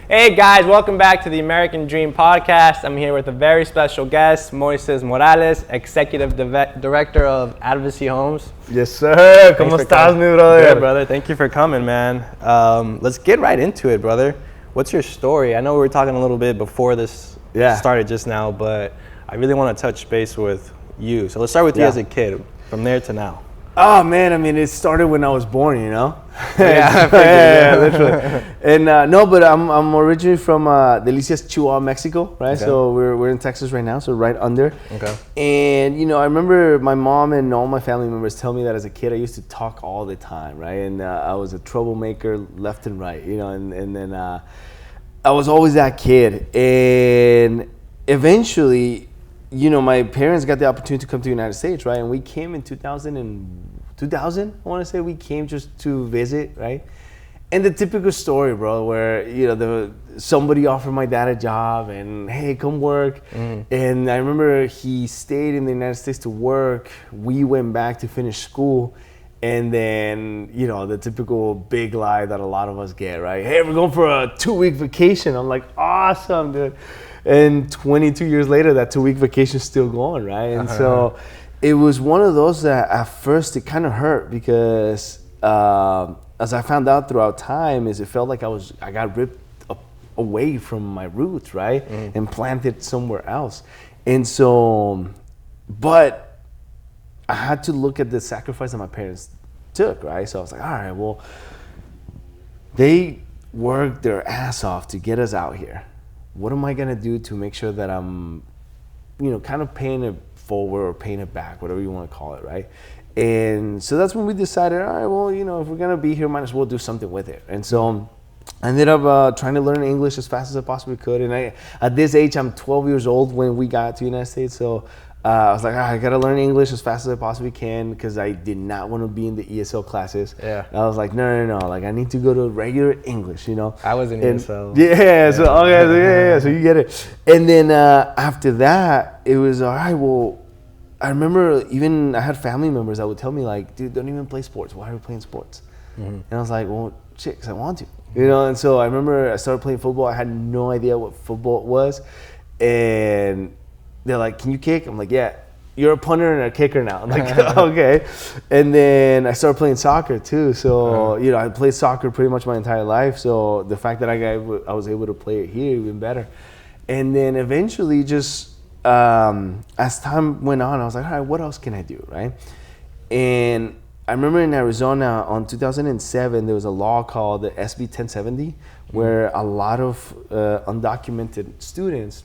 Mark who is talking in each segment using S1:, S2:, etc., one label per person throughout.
S1: Hey guys, welcome back to the American Dream Podcast. I'm here with a very special guest, Moises Morales, Executive Director of Advocacy Homes.
S2: Yes, sir. ¿Cómo estás, mi brother?
S1: Good, brother. Thank you for coming, man. Let's get right into it, brother. What's your story? I know we were talking a little bit before this started just now, but I really want to touch base with you. So let's start with you as a kid, from there to now.
S2: Oh man, I mean, it started when I was born, you know.
S1: Yeah,
S2: literally. And no, but I'm originally from Delicias, Chihuahua, Mexico, right?
S1: Okay.
S2: So we're in Texas right now, so right under.
S1: Okay.
S2: And you know, I remember my mom and all my family members tell me that as a kid I used to talk all the time, right? And I was a troublemaker left and right, you know. And then I was always that kid, and eventually, you know, my parents got the opportunity to come to the United States, right? And we came in 2000, I want to say. We came just to visit, right? And the typical story, bro, where, you know, somebody offered my dad a job and, hey, come work. And I remember he stayed in the United States to work. We went back to finish school. And then, you know, the typical big lie that a lot of us get, right? Hey, we're going for a 2-week vacation. I'm like, awesome, dude. And 22 years later, that 2-week vacation is still going, right? And so it was one of those that at first it kind of hurt because as I found out throughout time, is it felt like I got ripped away from my roots, right? And planted somewhere else. And so, but I had to look at the sacrifice that my parents took, right? So I was like, all right, well, they worked their ass off to get us out here. What am I gonna do to make sure that I'm, you know, kind of paying it forward or paying it back, whatever you want to call it, right? And so that's when we decided, all right, well, you know, if we're gonna be here, might as well do something with it. And so I ended up trying to learn English as fast as I possibly could. And at this age, I'm 12 years old when we got to the United States. So I was like, I gotta learn English as fast as I possibly can because I did not want to be in the ESL classes.
S1: Yeah.
S2: And I was like, no, like I need to go to regular English, you know.
S1: I was in ESL.
S2: Yeah, so okay, so yeah, so you get it. And then after that, it was all right. Well, I remember even I had family members that would tell me like, dude, don't even play sports. Why are you playing sports? And I was like, well, shit, because I want to, you know. And so I remember I started playing football. I had no idea what football was, and they're like, can you kick? I'm like, yeah. You're a punter and a kicker now. I'm like, okay. And then I started playing soccer too. So, you know, I played soccer pretty much my entire life. So the fact that I was able to play it here even better. And then eventually just as time went on, I was like, all right, what else can I do, right? And I remember in Arizona on 2007, there was a law called the SB 1070 where a lot of undocumented students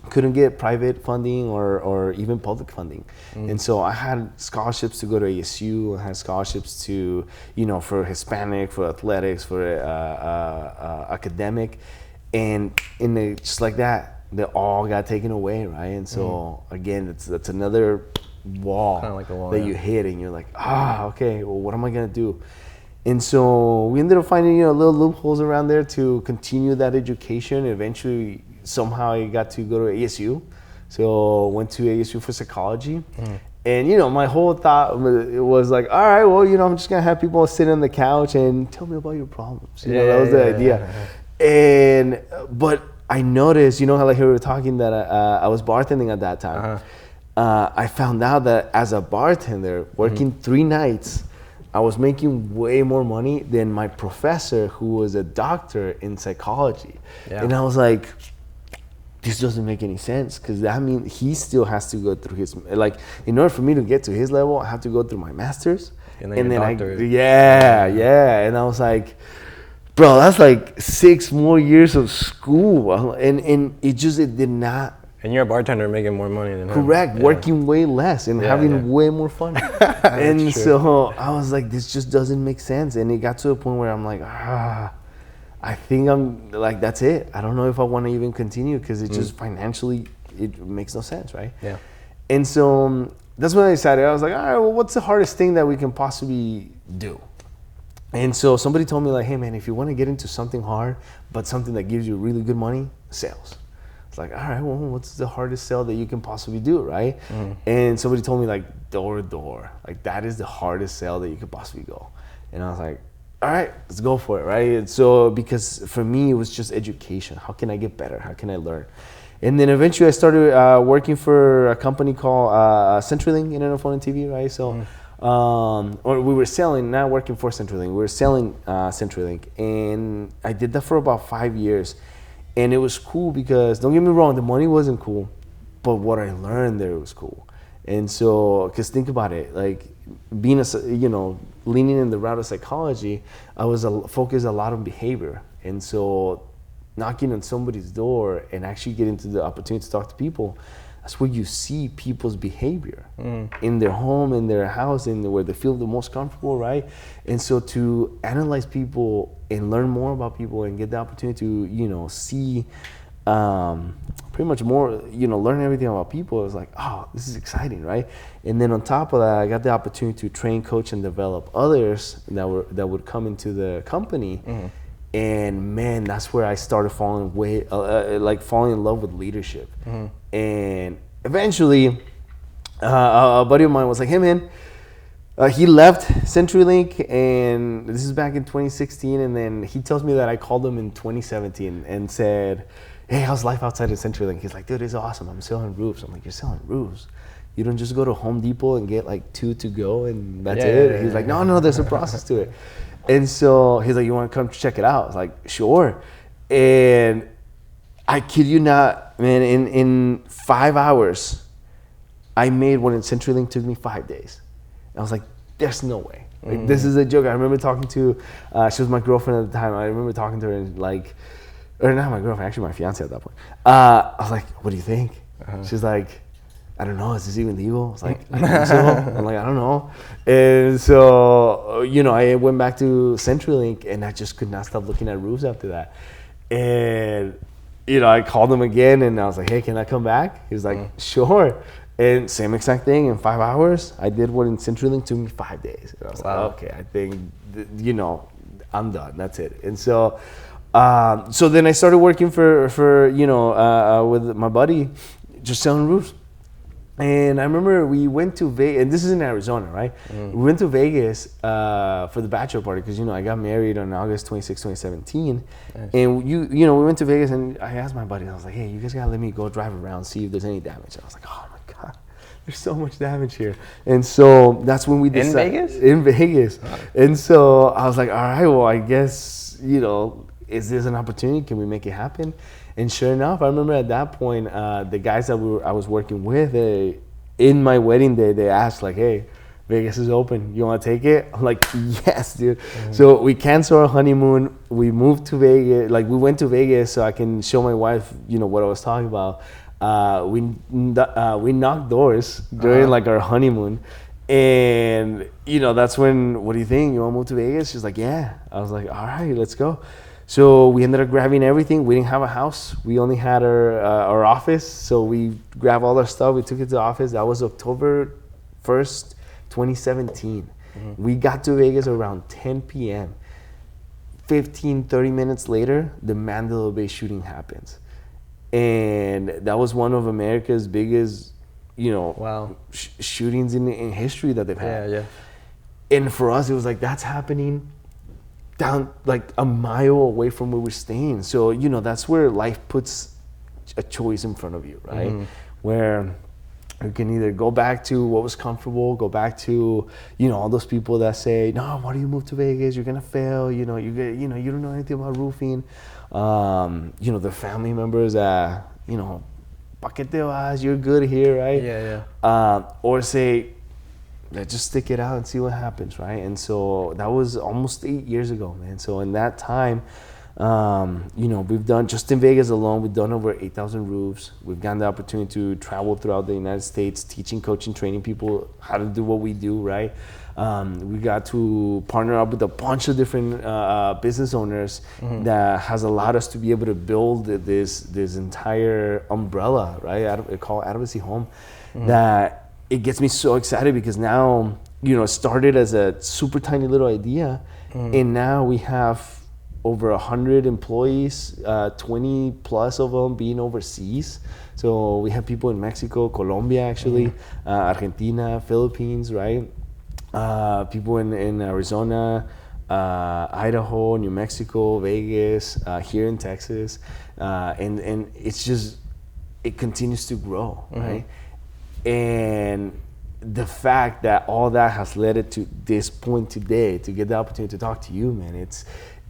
S2: couldn't get private funding or even public funding. And so I had scholarships to go to ASU. I had scholarships to, you know, for Hispanic, for athletics, for academic. And just like that, they all got taken away, right? And so again, that's another wall,
S1: Kinda like a wall,
S2: that you hit and you're like, okay, well, what am I gonna do? And so we ended up finding, you know, little loopholes around there to continue that education. Eventually, somehow I got to go to ASU. So went to ASU for psychology. And, you know, my whole thought was like, all right, well, you know, I'm just going to have people sit on the couch and tell me about your problems. You know, that was the idea. But I noticed, you know, how like we were talking that I was bartending at that time. I found out that as a bartender, working 3 nights, I was making way more money than my professor who was a doctor in psychology. And I was like, this doesn't make any sense because that means he still has to go through his, like, in order for me to get to his level, I have to go through my master's.
S1: And then
S2: And I was like, bro, that's like 6 more years of school. And it did not.
S1: And you're a bartender making more money than him.
S2: Correct, working way less and having way more fun. And so I was like, this just doesn't make sense. And it got to a point where I'm like, I think I'm like, that's it. I don't know if I want to even continue because it just financially, it makes no sense, right?
S1: Yeah.
S2: And so that's when I decided, I was like, all right, well, what's the hardest thing that we can possibly do? And so somebody told me like, hey man, if you want to get into something hard, but something that gives you really good money, sales. It's like, all right, well, what's the hardest sale that you can possibly do, right? And somebody told me like door to door, like that is the hardest sale that you could possibly go. And I was like, all right, let's go for it, right? And so, because for me, it was just education. How can I get better? How can I learn? And then eventually I started working for a company called CenturyLink, Internet Phone and TV, right? So, or we were selling, not working for CenturyLink, we were selling CenturyLink. And I did that for about 5 years. And it was cool because, don't get me wrong, the money wasn't cool, but what I learned there was cool. And so, because think about it, like being leaning in the route of psychology, I was focused a lot on behavior. And so knocking on somebody's door and actually getting to the opportunity to talk to people, that's where you see people's behavior in their home, in their house, in where they feel the most comfortable, right? And so to analyze people and learn more about people and get the opportunity to, see pretty much more, learn everything about people, it was like, oh, this is exciting, right? And then on top of that, I got the opportunity to train, coach, and develop others that would come into the company. And man, that's where I started falling in love with leadership. And eventually, a buddy of mine was like, hey man, he left CenturyLink, and this is back in 2016. And then he tells me that I called him in 2017 and said, hey, how's life outside of CenturyLink? He's like, dude, it's awesome. I'm selling roofs. I'm like, you're selling roofs? You don't just go to Home Depot and get like 2 to go and that's it? Yeah, he's like, no, there's a process to it. And so he's like, you want to come check it out? I was like, sure. And I kid you not, man, in 5 hours, I made what in CenturyLink took me 5 days. And I was like, there's no way. Like, this is a joke. I remember talking to, she was my girlfriend at the time. I remember talking to her and like, or not my girlfriend, actually my fiance at that point. I was like, what do you think? She's like, I don't know, is this even legal? I was like, I think so. I'm like, I don't know. And so, I went back to CenturyLink and I just could not stop looking at roofs after that. And, I called him again and I was like, hey, can I come back? He was like, sure. And same exact thing, in 5 hours, I did what in CenturyLink took me 5 days. And I was like, okay, I think, I'm done, that's it. And so, so then I started working for with my buddy, just selling roofs. And I remember we went to Vegas, and this is in Arizona, right? We went to Vegas for the bachelor party because, I got married on August 26, 2017. Nice. And, we went to Vegas, and I asked my buddy, I was like, hey, you guys got to let me go drive around, see if there's any damage. And I was like, oh my God, there's so much damage here. And so that's when we decided.
S1: In Vegas?
S2: In Vegas. And so I was like, all right, well, I guess, is this an opportunity? Can we make it happen? And sure enough, I remember at that point, the guys that I was working with, in my wedding day, they asked like, hey, Vegas is open. You want to take it? I'm like, yes, dude. So we canceled our honeymoon. We moved to Vegas. Like we went to Vegas so I can show my wife, what I was talking about. We knocked doors during like our honeymoon. And, that's when, what do you think? You want to move to Vegas? She's like, yeah. I was like, all right, let's go. So we ended up grabbing everything. We didn't have a house. We only had our office. So we grabbed all our stuff. We took it to the office. That was October 1st, 2017. We got to Vegas around 10 p.m. 30 minutes later, the Mandela Bay shooting happens. And that was one of America's biggest, shootings in history that they've had. Yeah. And for us, it was like, that's happening down like a mile away from where we're staying. So, that's where life puts a choice in front of you, right? Where you can either go back to what was comfortable, go back to, all those people that say, no, why do you move to Vegas? You're gonna fail. You don't know anything about roofing. The family members that, ¿pa qué te vas? You're good here, right? Yeah. Or say, let's just stick it out and see what happens, right? And so that was almost 8 years ago, man. So in that time, we've done, just in Vegas alone, we've done over 8,000 roofs. We've gotten the opportunity to travel throughout the United States, teaching, coaching, training people how to do what we do, right? We got to partner up with a bunch of different business owners that has allowed us to be able to build this entire umbrella, right? Called Advocacy Home, that it gets me so excited because now, it started as a super tiny little idea, and now we have over 100 employees, 20 plus of them being overseas. So we have people in Mexico, Colombia, actually, Argentina, Philippines, right? People in Arizona, Idaho, New Mexico, Vegas, here in Texas, and it's just, it continues to grow, right? And the fact that all that has led it to this point today, to get the opportunity to talk to you, man,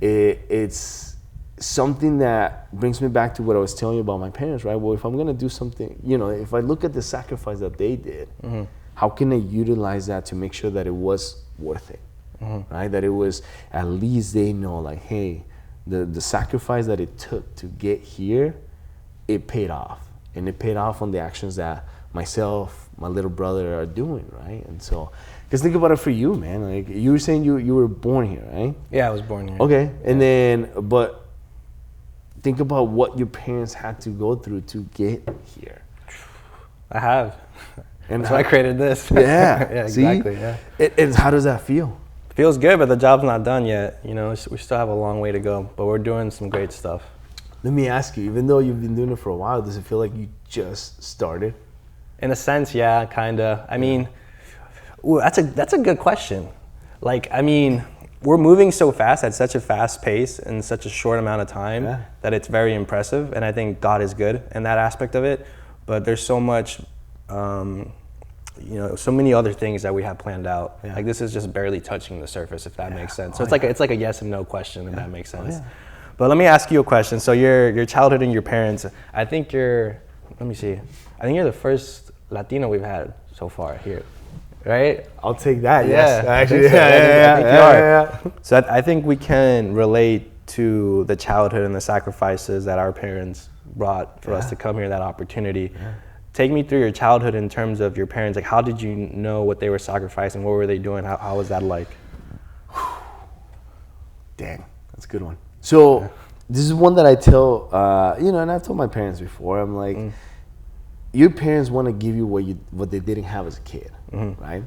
S2: it's something that brings me back to what I was telling you about my parents, right? Well, if I'm gonna do something, if I look at the sacrifice that they did, how can I utilize that to make sure that it was worth it, right? That it was, at least they know, like, hey, the sacrifice that it took to get here, it paid off. And it paid off on the actions that myself, my little brother are doing, right? And so, because think about it for you, man. Like, you were saying you were born here, right?
S1: Yeah, I was born here.
S2: Okay, and then, but think about what your parents had to go through to get here.
S1: I have.
S2: And
S1: that's why I created this.
S2: Yeah.
S1: Yeah, exactly.
S2: See?
S1: Yeah.
S2: And how does that feel?
S1: Feels good, but the job's not done yet. We still have a long way to go, but we're doing some great stuff.
S2: Let me ask you, even though you've been doing it for a while, does it feel like you just started?
S1: In a sense, yeah, kinda. I mean, that's a good question. Like, I mean, we're moving so fast at such a fast pace in such a short amount of time that it's very impressive, and I think God is good in that aspect of it. But there's so much, so many other things that we have planned out. Yeah. Like, this is just barely touching the surface, if that makes sense. So it's like a yes and no question, if that makes sense. But let me ask you a question. So your childhood and your parents, I think you're the first Latino we've had so far here, right?
S2: I'll take that,
S1: yeah,
S2: yes. Actually,
S1: I think you are. So I think we can relate to the childhood and the sacrifices that our parents brought for us to come here, that opportunity. Yeah. Take me through your childhood in terms of your parents. Like, how did you know what they were sacrificing? What were they doing? How was that like?
S2: Dang, that's a good one. So this is one that I tell, and I've told my parents before. I'm like, your parents want to give you what they didn't have as a kid, right?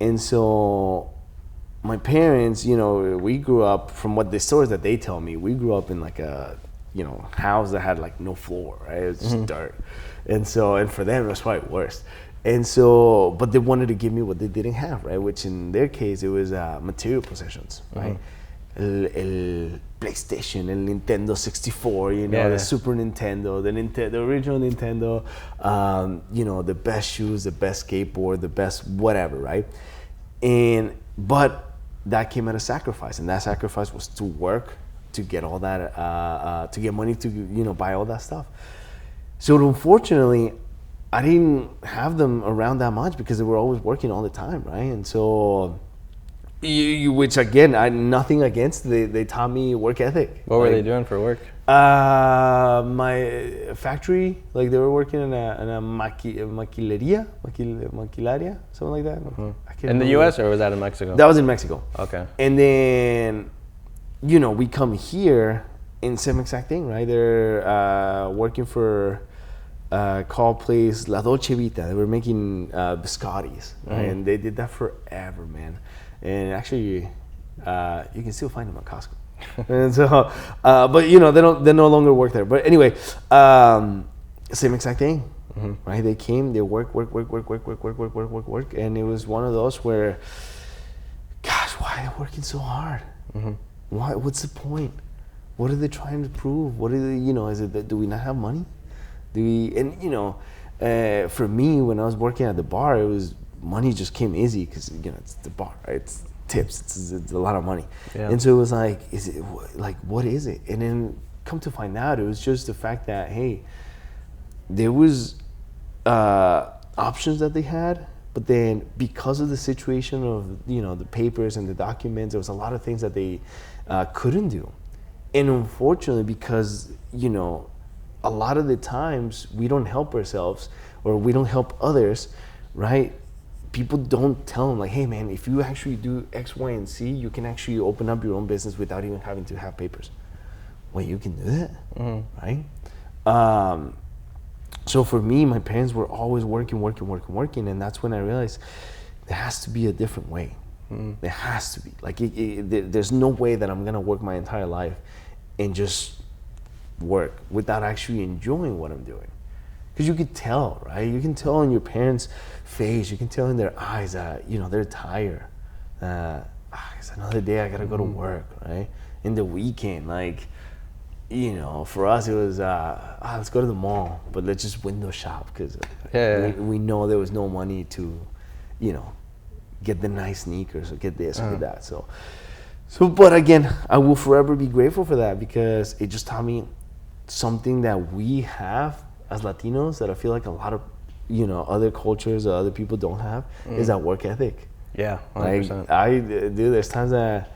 S2: And so my parents, we grew up, from what the stories that they tell me, we grew up in like a, house that had like no floor, right? It was just dirt. And for them, it was probably worse. And so, but they wanted to give me what they didn't have, right? Which in their case, it was material possessions, right? El PlayStation, el Nintendo 64, the Super Nintendo, the original Nintendo, the best shoes, the best skateboard, the best whatever, right? But that came at a sacrifice, and that sacrifice was to work, to get all that, to get money to, buy all that stuff. So unfortunately, I didn't have them around that much because they were always working all the time, right? And so, which again, nothing against. They taught me work ethic.
S1: What were they doing for work?
S2: My factory, like they were working in a maquilaria, something like that.
S1: In the U.S. or was that in Mexico?
S2: That was in Mexico.
S1: Okay.
S2: And then, we come here and same exact thing, right? They're working for call place La Dolce Vita. They were making biscottis, right? And they did that forever, man. And actually, you can still find them at Costco. And so, but they no longer work there. But anyway, same exact thing, right? They came, they work, and it was one of those where, gosh, why are they working so hard? Why? What's the point? What are they trying to prove? What are they? Is it that, do we not have money? Do we? And for me, when I was working at the bar, it was money just came easy because it's the bar, right? It's tips. It's a lot of money, and so it was like, is it like what is it? And then come to find out, it was just the fact that hey, there was options that they had, but then because of the situation of the papers and the documents, there was a lot of things that they couldn't do, and unfortunately, because a lot of the times we don't help ourselves or we don't help others, right? People don't tell them like, hey man, if you actually do X, Y, and Z, you can actually open up your own business without even having to have papers. Wait, you can do that, right? So for me, my parents were always working, and that's when I realized there has to be a different way. There has to be. Like, there's no way that I'm gonna work my entire life and just work without actually enjoying what I'm doing. Because you could tell, right? You can tell in your parents' face, you can tell in their eyes that, they're tired. it's another day. I gotta go to work, right? In the weekend, like, you know, for us it was let's go to the mall, but let's just window shop because we know there was no money to, you know, get the nice sneakers or get this or get that. So, but again, I will forever be grateful for that because it just taught me something that we have as Latinos that I feel like a lot of, you know, other cultures or other people don't have is that work ethic.
S1: Yeah, 100%.
S2: Like, there's times that,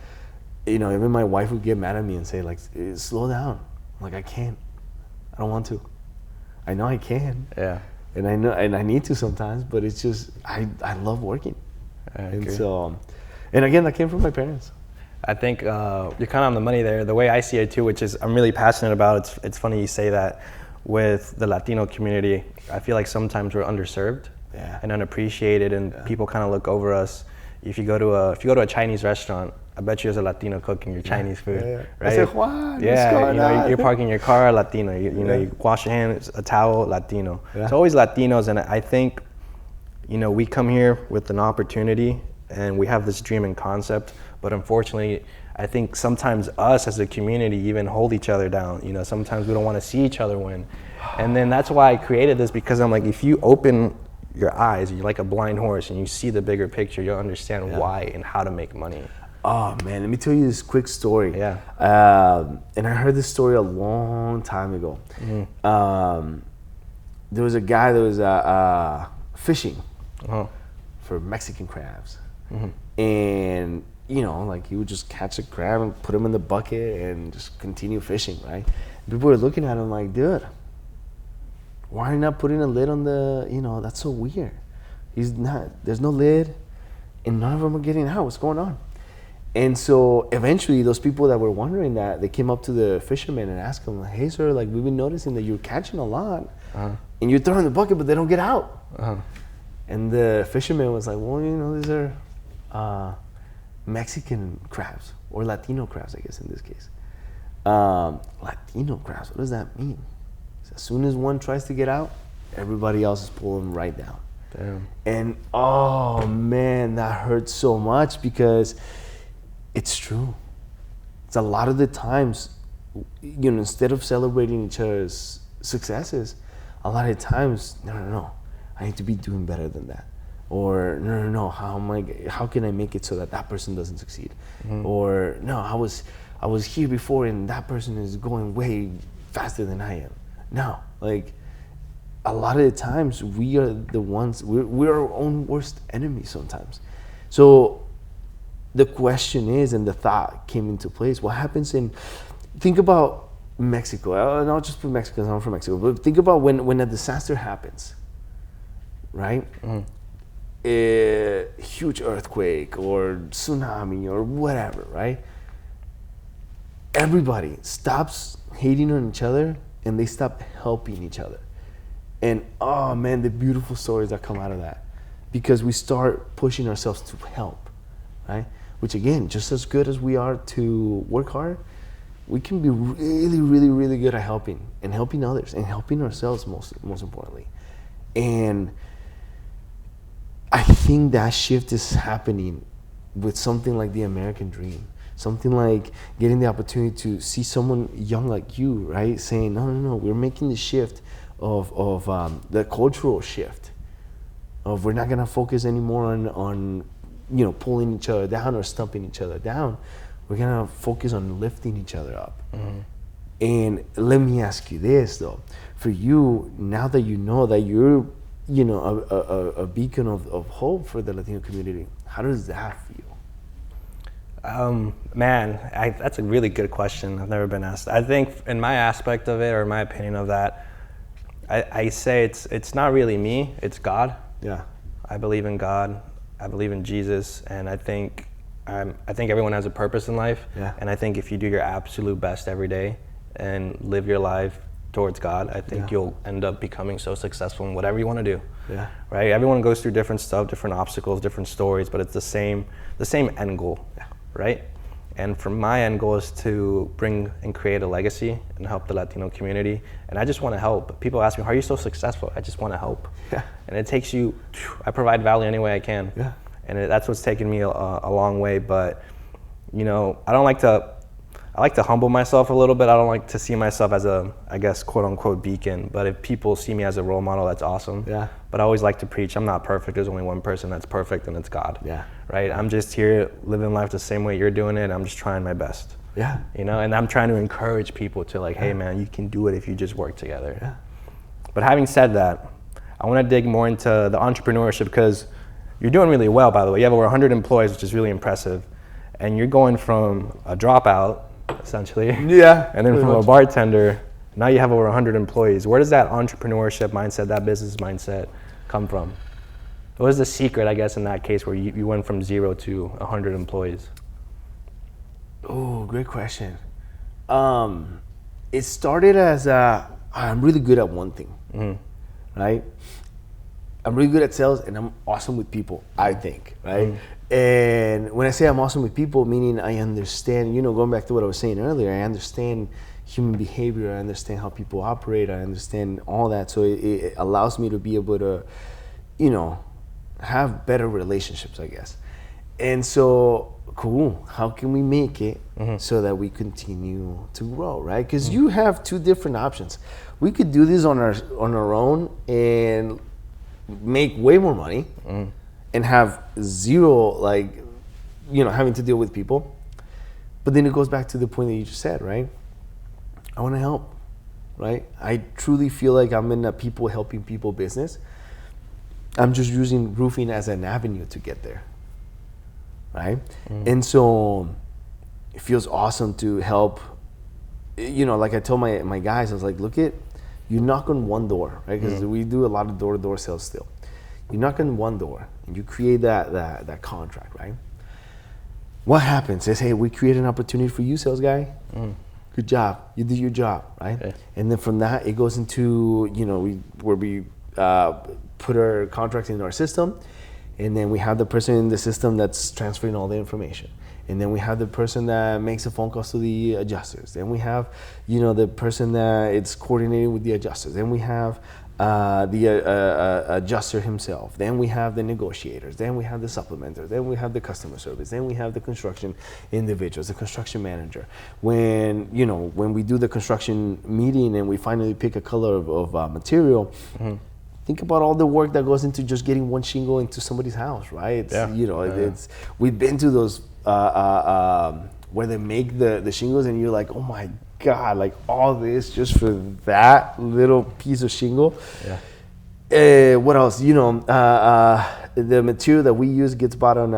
S2: you know, even my wife would get mad at me and say, like, slow down. I'm like, I can't. I don't want to. I know I can.
S1: Yeah.
S2: And I know, and I need to sometimes, but it's just, I love working. And so, and again, that came from my parents.
S1: I think you're kind of on the money there. The way I see it too, which is I'm really passionate about. It's funny you say that. With the Latino community, I feel like sometimes we're underserved and unappreciated, and people kind of look over us. If you go to a Chinese restaurant, I bet you there's a Latino cooking your Chinese food, right?
S2: I say, Juan,
S1: you're parking your car, Latino. You know, you wash your hands, a towel, Latino. It's always Latinos, and I think, you know, we come here with an opportunity, and we have this dream and concept, but unfortunately, I think sometimes us as a community even hold each other down. You know, sometimes we don't want to see each other win. And then that's why I created this, because I'm like, if you open your eyes, you're like a blind horse and you see the bigger picture, you'll understand why and how to make money.
S2: Oh man, let me tell you this quick story.
S1: Yeah.
S2: And I heard this story a long time ago. There was a guy that was fishing for Mexican crabs. And you know, like he would just catch a crab and put him in the bucket and just continue fishing, right? People were looking at him like, dude, why are you not putting a lid on the, you know, that's so weird. He's not, there's no lid and none of them are getting out. What's going on? And so eventually those people that were wondering that, they came up to the fisherman and asked him, like, hey sir, like we've been noticing that you're catching a lot and you're throwing the bucket, but they don't get out. And the fisherman was like, well, you know, these are Mexican crabs, or Latino crabs, I guess in this case. Latino crabs, what does that mean? So as soon as one tries to get out, everybody else is pulling right down.
S1: Damn.
S2: And oh man, that hurts so much because it's true. It's a lot of the times, you know, instead of celebrating each other's successes, a lot of times, no, I need to be doing better than that. Or no, how can I make it so that person doesn't succeed? Or no, I was here before and that person is going way faster than I am. No, like a lot of the times we are the ones, we're our own worst enemies sometimes. So the question is, and the thought came into place, what happens think about Mexico, and I'll just put Mexico, because I'm from Mexico, but think about when a disaster happens, right? A huge earthquake or tsunami or whatever, right? Everybody stops hating on each other and they stop helping each other. And oh man, the beautiful stories that come out of that, because we start pushing ourselves to help, right? Which again, just as good as we are to work hard, we can be really, really, really good at helping others and helping ourselves most importantly. And I think that shift is happening with something like the American dream, something like getting the opportunity to see someone young like you, right? Saying, no, we're making the shift of the cultural shift of we're not gonna focus anymore on you know, pulling each other down or stumping each other down. We're gonna focus on lifting each other up. And let me ask you this though, for you, now that you know that you're, you know, a beacon of hope for the Latino community, how does that feel?
S1: Man, that's a really good question. I've never been asked. I think in my aspect of it, or my opinion of that, I say it's not really me, it's God.
S2: Yeah.
S1: I believe in God. I believe in Jesus, and I think everyone has a purpose in life.
S2: Yeah.
S1: And I think if you do your absolute best every day and live your life towards God, I think you'll end up becoming so successful in whatever you want to do.
S2: Yeah.
S1: Right? Everyone goes through different stuff, different obstacles, different stories, but it's the same end goal.
S2: Yeah.
S1: Right? And for my end goal is to bring and create a legacy and help the Latino community. And I just want to help. People ask me, how are you so successful? I just want to help.
S2: Yeah.
S1: And I provide value any way I can.
S2: Yeah.
S1: And that's what's taken me a long way. But you know, I like to humble myself a little bit. I don't like to see myself as a, I guess, quote unquote beacon. But if people see me as a role model, that's awesome.
S2: Yeah.
S1: But I always like to preach, I'm not perfect. There's only one person that's perfect, and it's God.
S2: Yeah.
S1: Right? I'm just here living life the same way you're doing it. I'm just trying my best.
S2: Yeah.
S1: You know, and I'm trying to encourage people to like, hey man, you can do it if you just work together.
S2: Yeah.
S1: But having said that, I want to dig more into the entrepreneurship, because you're doing really well, by the way. You have over 100 employees, which is really impressive. And you're going from a dropout, essentially.
S2: Yeah.
S1: And then from a bartender, now you have over 100 employees. Where does that entrepreneurship mindset, that business mindset come from? What was the secret, I guess, in that case where you went from 0 to 100 employees?
S2: Oh, great question. It started as I'm really good at one thing, right? I'm really good at sales, and I'm awesome with people, I think, right? And when I say I'm awesome with people, meaning I understand, you know, going back to what I was saying earlier, I understand human behavior, I understand how people operate, I understand all that. So it allows me to be able to, you know, have better relationships, I guess. And so, cool, how can we make it so that we continue to grow, right? Because you have two different options. We could do this on our own and make way more money and have zero, like, you know, having to deal with people. But then it goes back to the point that you just said, right? I want to help, right? I truly feel like I'm in a people helping people business. I'm just using roofing as an avenue to get there, right? And so it feels awesome to help. You know, like I told my guys, I was like, look at, you knock on one door, right? Because we do a lot of door-to-door sales still. You knock on one door and you create that contract, right? What happens is, hey, we create an opportunity for you, sales guy. Good job. You do your job, right? Okay. And then from that, it goes into, you know, we put our contracts into our system, and then we have the person in the system that's transferring all the information. And then we have the person that makes the phone calls to the adjusters. Then we have, you know, the person that it's coordinating with the adjusters. Then we have the adjuster himself. Then we have the negotiators. Then we have the supplementers. Then we have the customer service. Then we have the construction individuals, the construction manager. When we do the construction meeting and we finally pick a color of material, think about all the work that goes into just getting one shingle into somebody's house, right? It's, we've been to those where they make the shingles, and you're like, oh my God, like all this just for that little piece of shingle. What else? You know, the material that we use gets bought on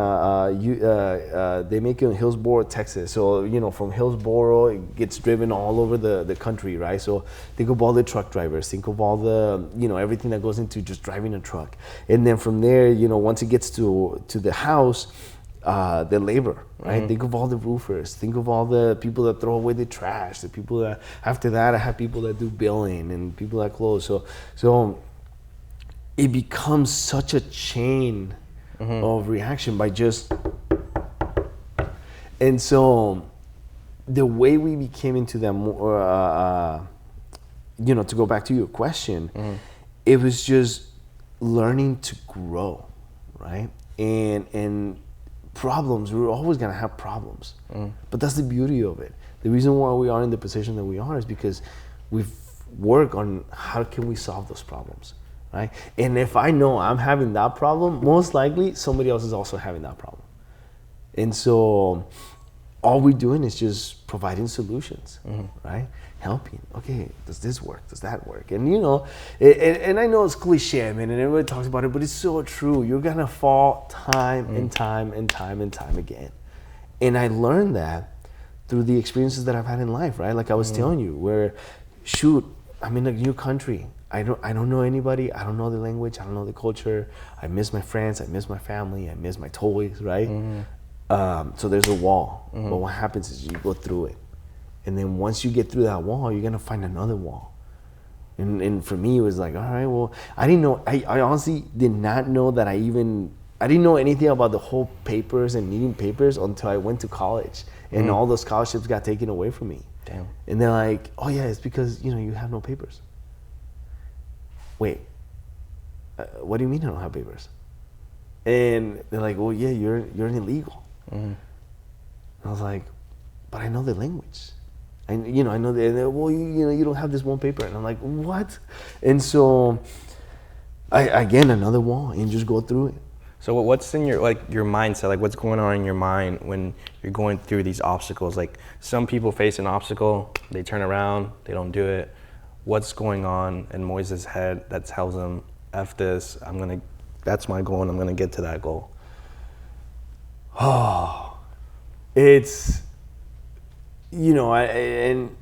S2: they make it in Hillsboro, Texas. So, you know, from Hillsboro, it gets driven all over the country, right? So think of all the truck drivers, think of all the, you know, everything that goes into just driving a truck. And then from there, you know, once it gets to the house, the labor, right? Think of all the roofers, think of all the people that throw away the trash, the people that, after that, I have people that do billing and people that close. So it becomes such a chain of reaction by just, and so the way we became into that more, you know, to go back to your question, it was just learning to grow, right? And problems, we're always gonna have problems, but that's the beauty of it. The reason why we are in the position that we are is because we've worked on how can we solve those problems, right? And if I know I'm having that problem, most likely somebody else is also having that problem. And so all we're doing is just providing solutions, right? Helping. Okay, does this work? Does that work? And you know, and I know it's cliche, man, and everybody talks about it, but it's so true. You're gonna fall time and time and time and time again. And I learned that through the experiences that I've had in life, right? Like I was telling you, where, shoot, I'm in a new country. I don't know anybody. I don't know the language. I don't know the culture. I miss my friends. I miss my family. I miss my toys, right? So there's a wall. But what happens is you go through it. And then once you get through that wall, you're gonna find another wall. And for me, it was like, all right, well, I didn't know, I honestly did not know that I didn't know anything about the whole papers and needing papers until I went to college. And all those scholarships got taken away from me.
S1: Damn.
S2: And they're like, oh yeah, it's because, you know, you have no papers. Wait, what do you mean I don't have papers? And they're like, well, yeah, you're an illegal. And I was like, but I know the language. I know well, you don't have this one paper. And I'm like, what? And so, again, another wall, and just go through it.
S1: So what's in your mindset? Like, what's going on in your mind when you're going through these obstacles? Like, some people face an obstacle, they turn around, they don't do it. What's going on in Moises' head that tells him, F this, that's my goal and I'm gonna get to that goal?
S2: Oh, it's, and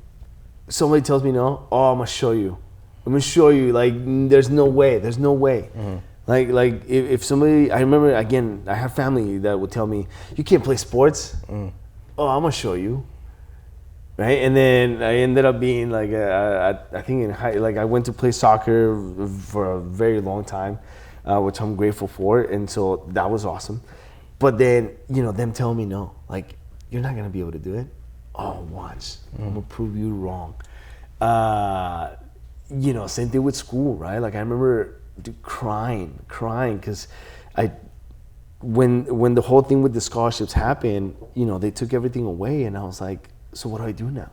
S2: somebody tells me no, I'm gonna show you. Like, there's no way. Mm-hmm. Like if somebody, I remember, again, I have family that would tell me, you can't play sports. I'm gonna show you. Right? And then I ended up being like, I think in high, like I went to play soccer for a very long time, which I'm grateful for. And so that was awesome. But then, them telling me no, like, you're not gonna be able to do it. Oh, watch, I'm gonna prove you wrong. Same thing with school, right? Like I remember crying, because when the whole thing with the scholarships happened, they took everything away, and I was like, so what do I do now?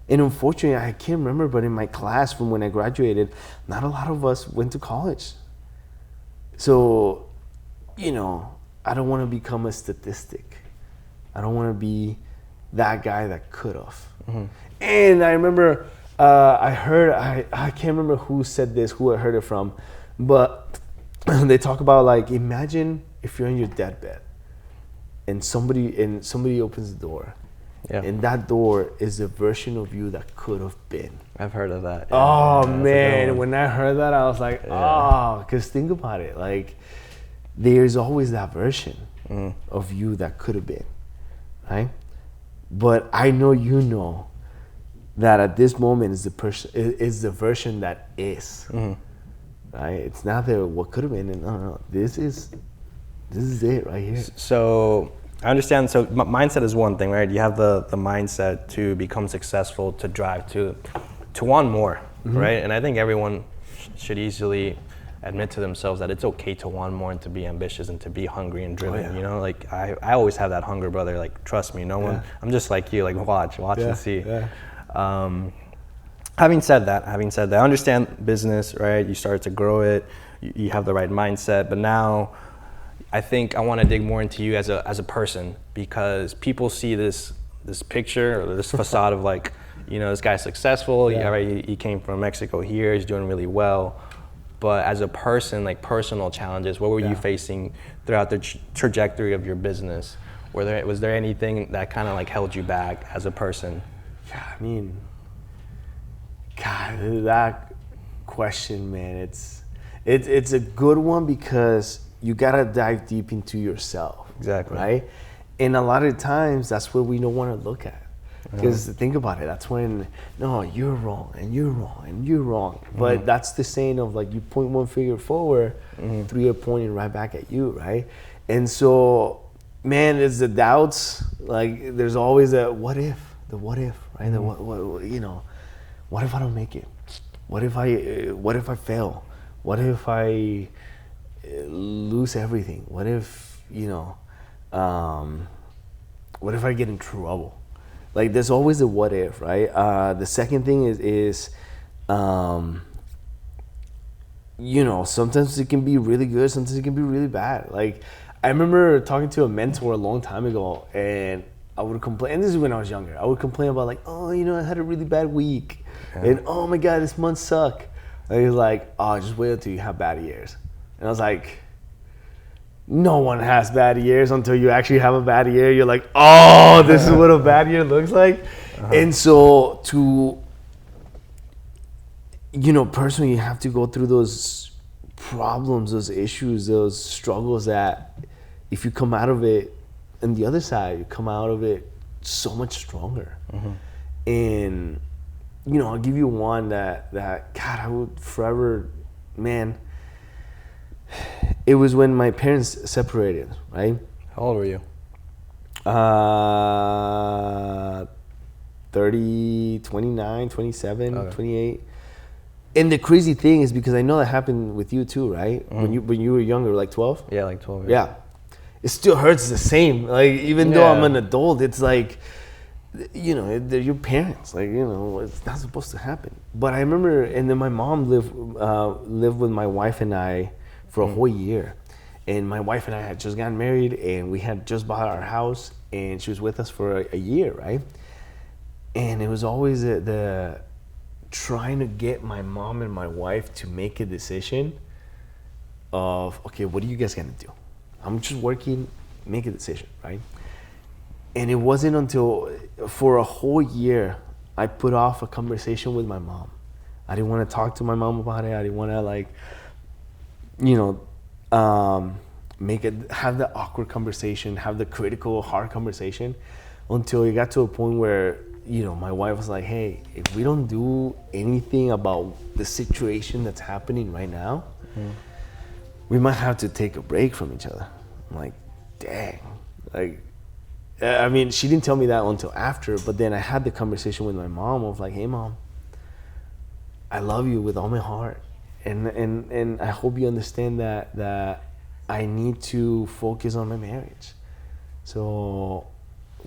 S2: And unfortunately, I can't remember, but in my class from when I graduated, not a lot of us went to college. So, I don't want to become a statistic. I don't want to be that guy that could have. Mm-hmm. And I remember I can't remember who said this, who I heard it from, but they talk about, like, imagine if you're in your deathbed and somebody opens the door. Yeah. And that door is the version of you that could have been.
S1: I've heard of that.
S2: Yeah. Oh, yeah, man. When I heard that, I was like, because think about it. Like, there's always that version of you that could have been, right? But I know that at this moment is the version that is, right? It's not what could have been. And no, this is it right here.
S1: So I understand. So mindset is one thing, right? You have the mindset to become successful, to drive, to want more, right? And I think everyone should easily admit to themselves that it's okay to want more and to be ambitious and to be hungry and driven. Oh, yeah. Like I always have that hunger, brother. Like, trust me, no one. I'm just like you. Like, watch and see. Yeah. Having said that, I understand business, right? You started to grow it. You have the right mindset, but now I think I want to dig more into you as a person, because people see this picture or this facade of, like, this guy's successful. He came from Mexico here. He's doing really well. But as a person, like, personal challenges, what were you facing throughout the trajectory of your business? Was there anything that kind of, like, held you back as a person?
S2: Yeah, I mean, God, that question, man, it's a good one, because you gotta dive deep into yourself.
S1: Exactly.
S2: Right? And a lot of times that's what we don't want to look at. Because think about it, that's when, no, you're wrong, and you're wrong, and you're wrong. But that's the saying of, like, you point one finger forward, three are pointing right back at you, right? And so, man, there's the doubts. Like, there's always the what if, right? The what if I don't make it? What if I fail? What if I lose everything? What if, what if I get in trouble? Like, there's always a what if, right? The second thing is sometimes it can be really good, sometimes it can be really bad. Like, I remember talking to a mentor a long time ago, and I would complain, and this is when I was younger, I would complain about, like, I had a really bad week, and oh my God, this month sucked. And he was like, just wait until you have bad years. And I was like, no one has bad years until you actually have a bad year. You're like, this is what a bad year looks like. And so personally, you have to go through those problems, those issues, those struggles that if you come out of it on the other side, you come out of it so much stronger. And, I'll give you one that God, I would forever, man. It was when my parents separated, right?
S1: How old were you?
S2: 30, 29, 27, 28. And the crazy thing is, because I know that happened with you too, right? When you were younger, like 12?
S1: Yeah, like 12.
S2: Yeah. it still hurts the same. Like, even though I'm an adult, it's like, you know, they're your parents. Like, you know, it's not supposed to happen. But I remember, and then my mom lived with my wife and I for a whole year. And my wife and I had just gotten married, and we had just bought our house, and she was with us for a year, right? And it was always the trying to get my mom and my wife to make a decision of, okay, what are you guys gonna do? I'm just working, make a decision, right? And it wasn't until, for a whole year, I put off a conversation with my mom. I didn't want to talk to my mom about it. I didn't want to, like, you know, have the awkward conversation, have the critical, hard conversation, until it got to a point where, you know, my wife was like, hey, if we don't do anything about the situation that's happening right now, we might have to take a break from each other. I'm like, dang. Like, I mean, she didn't tell me that until after, but then I had the conversation with my mom of like, hey, Mom, I love you with all my heart. And I hope you understand that I need to focus on my marriage. So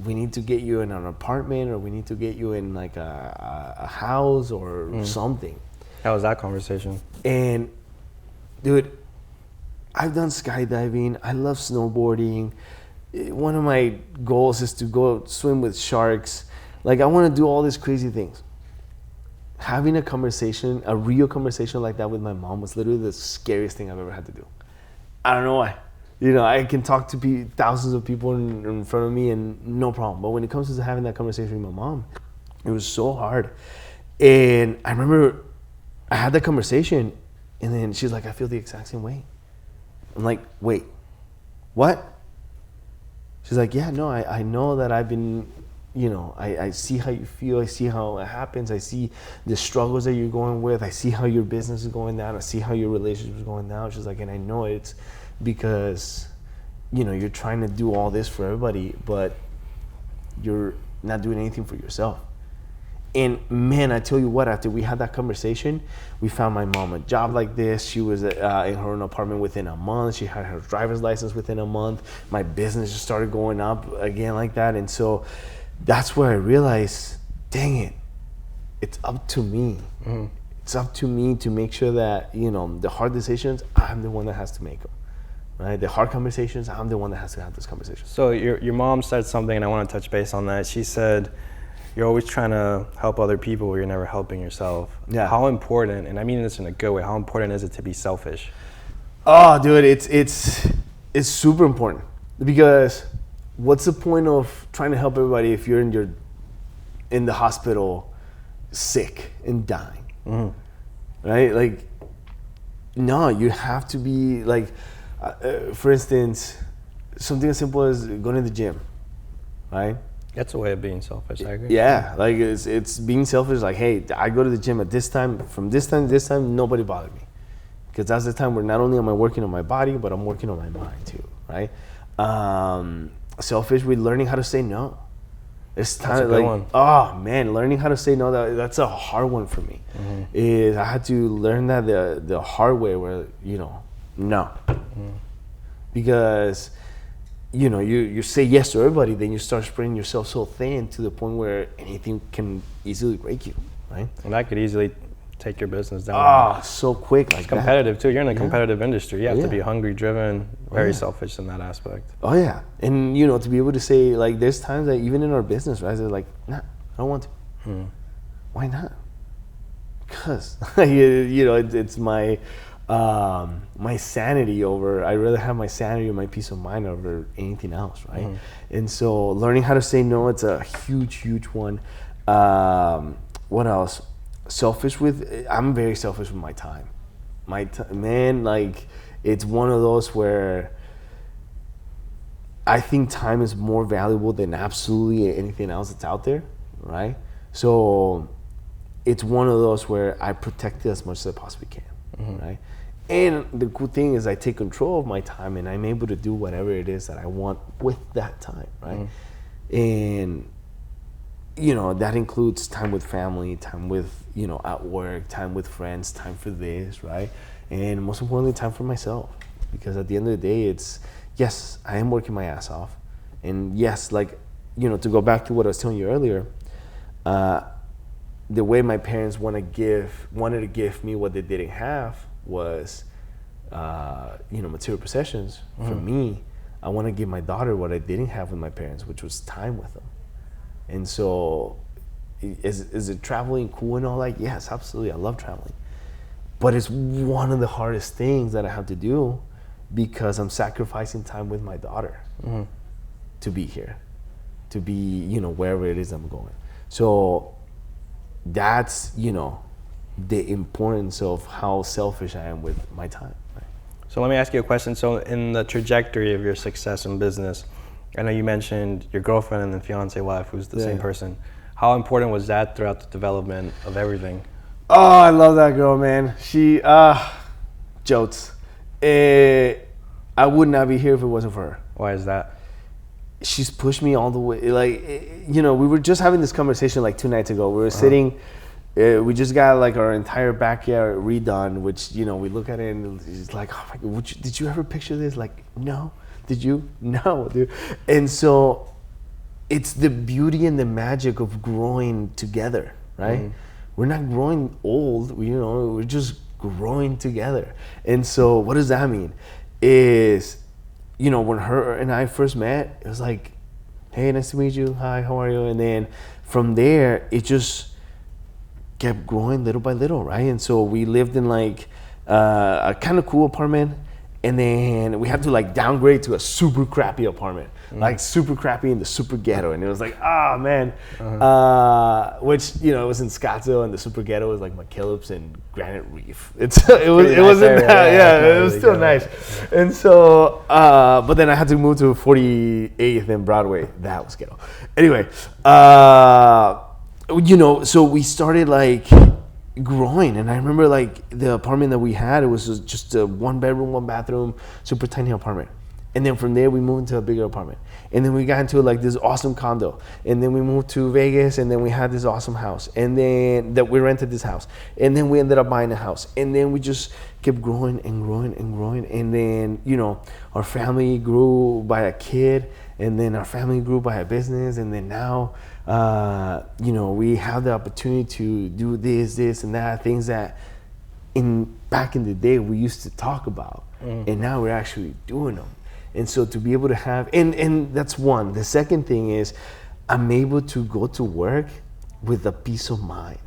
S2: we need to get you in an apartment, or we need to get you in like a house or something.
S1: How was that conversation?
S2: And dude, I've done skydiving. I love snowboarding. One of my goals is to go swim with sharks. Like, I want to do all these crazy things. Having a conversation, a real conversation like that with my mom was literally the scariest thing I've ever had to do. I don't know why. You know, I can talk to thousands of people in front of me and no problem. But when it comes to having that conversation with my mom, it was so hard. And I remember I had that conversation, and then she's like, I feel the exact same way. I'm like, wait, what? She's like, yeah, no, I know that I've been, you know, I see how you feel. I see how it happens. I see the struggles that you're going with. I see how your business is going down. I see how your relationship is going down. She's like, and I know it's because, you know, you're trying to do all this for everybody, but you're not doing anything for yourself. And man, I tell you what, after we had that conversation, we found my mom a job like this. She was in her own apartment within a month. She had her driver's license within a month. My business just started going up again like that. And so that's where I realized, dang it, it's up to me. It's up to me to make sure that, you know, the hard decisions, I'm the one that has to make them. Right? The hard conversations, I'm the one that has to have those conversations.
S1: So your mom said something, and I want to touch base on that. She said, you're always trying to help other people, but you're never helping yourself.
S2: Yeah.
S1: How important, and I mean this in a good way, how important is it to be selfish?
S2: Oh, dude, it's super important, because what's the point of trying to help everybody if you're in the hospital sick and dying, right? Like, no, you have to be like, for instance, something as simple as going to the gym, right?
S1: That's a way of being selfish, I agree.
S2: Yeah, like it's being selfish. Like, hey, I go to the gym at this time. From this time to this time, nobody bothered me, because that's the time where not only am I working on my body, but I'm working on my mind too, right? Selfish with learning how to say no. It's time,
S1: that's a good one.
S2: Oh man, learning how to say no. That's a hard one for me. Is I had to learn that the hard way, where, you know, no, because, you know, you say yes to everybody, then you start spreading yourself so thin to the point where anything can easily break you, right?
S1: And that could easily take your business down.
S2: So quick. Like,
S1: it's competitive too. You're in a competitive industry. You have to be
S2: Yeah.
S1: hungry, driven, very selfish in that aspect.
S2: Oh yeah, and you know, to be able to say, like, there's times that even in our business, right, they're like, nah, I don't want to. Why not? Because you know, it's my my sanity over. I'd rather have my sanity or my peace of mind over anything else, right? And so learning how to say no, it's a huge one. What else? I'm very selfish with my time. Man, like, it's one of those where I think time is more valuable than absolutely anything else that's out there, right? So it's one of those where I protect it as much as I possibly can, right? And the cool thing is I take control of my time, and I'm able to do whatever it is that I want with that time, right? And, you know, that includes time with family, time with, you know, at work, time with friends, time for this, right? And most importantly, time for myself. because at the end of the day, it's, yes, I am working my ass off. And yes, like, to go back to what I was telling you earlier, the way my parents wanted to give me what they didn't have was, material possessions. For me, I want to give my daughter what I didn't have with my parents, which was time with them. And so, is it traveling cool and all that? Yes, absolutely. I love traveling. But it's one of the hardest things that I have to do because I'm sacrificing time with my daughter to be here, to be, wherever it is I'm going. So that's, the importance of how selfish I am with my time. Right?
S1: So let me ask you a question. So in the trajectory of your success in business, I know you mentioned your girlfriend and then fiance wife, who's the same person. How important was that throughout the development of everything?
S2: Oh, I love that girl, man. She, jokes. I would not be here if it wasn't for her.
S1: Why is that?
S2: She's pushed me all the way. Like, we were just having this conversation like 2 nights ago. We were sitting, we just got like our entire backyard redone, which, we look at it and it's like, oh my God, did you ever picture this? Like, no. Did you? No, dude. And so it's the beauty and the magic of growing together, right? We're not growing old, we're just growing together. And so what does that mean? Is, when her and I first met, it was like, hey, nice to meet you. Hi, how are you? And then from there, it just kept growing little by little, right? And so we lived in like a kind of cool apartment. And then we had to like downgrade to a super crappy apartment, like super crappy in the super ghetto. And it was like, oh man, which, it was in Scottsdale, and the super ghetto was like McKillop's and Granite Reef. It wasn't it was still nice. And so, but then I had to move to 48th and Broadway. That was ghetto. Anyway, so we started like growing, and I remember like the apartment that we had, it was just a 1 bedroom, 1 bathroom, super tiny apartment. And then from there we moved into a bigger apartment, and then we got into like this awesome condo, and then we moved to Vegas, and then we had this awesome house, and then that we rented this house, and then we ended up buying a house, and then we just kept growing and growing and growing. And then our family grew by a kid, and then our family grew by a business, and then now we have the opportunity to do this and that, things that back in the day we used to talk about, and now we're actually doing them. And so to be able to have, and that's one. The second thing is I'm able to go to work with a peace of mind.